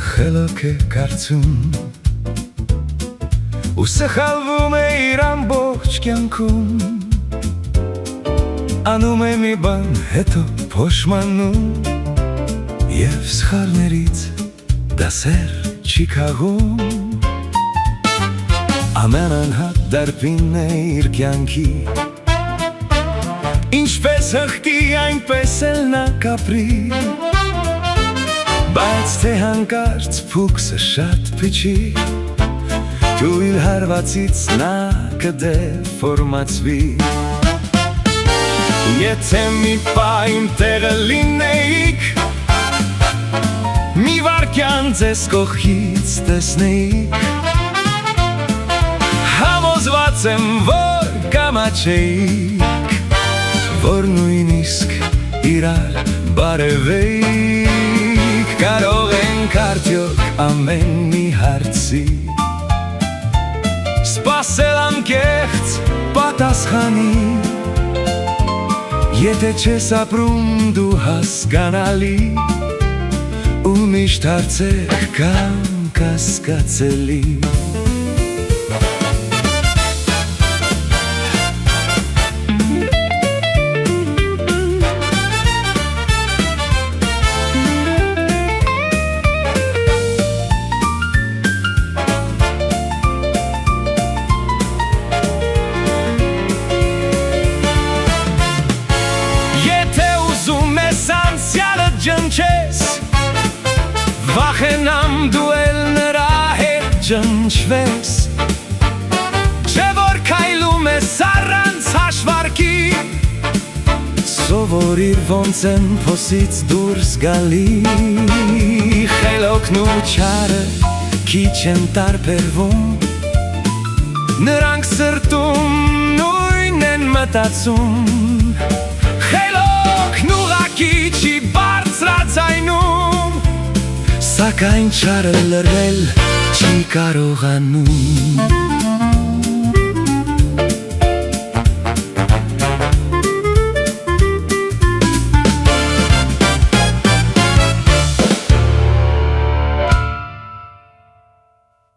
խելոք է կարծում ու սխալվում է իր ամբողջ կյանքում անում է մի բան հետո փոշմանում և սխալներից դասեր չի քաղում ամեն անհատ դարբին է իր կյանքի ինչպես հղկի այնպես էլ նա կապրի բայց թե հանկարծ փուքսը շատ փչի թույլ հարվածից նա կդեֆորմացվի Եթե մի պահ իմ տեղը լինեիք մի վայրկյան ձեզ կողքից տեսնեիք Համոզված եմ, որ կամաչեիք որ նույնիսկ իրար բարևեիք Կարող ենք արդյոք ամեն մի հարցի Սպասել անկեղծ պատասխանի Եթե չես ապրում դու հասկանալի ու միշտ հարցեր կան կասկածելի Ջնչես Վախենամ դու էլ նրա հետ ջնչվես Չէ որ քայլում ես առանց հաշվարկի Սովորիր ոնց են փոսից դուրս գալի Խելոքն ու չարը քիչ են տարբերվում Նրանք սրտում նույնն են մտածում Խելոքն ուղղակի չի բարձրացայնում Սակայն չարը լրել չի կարողանում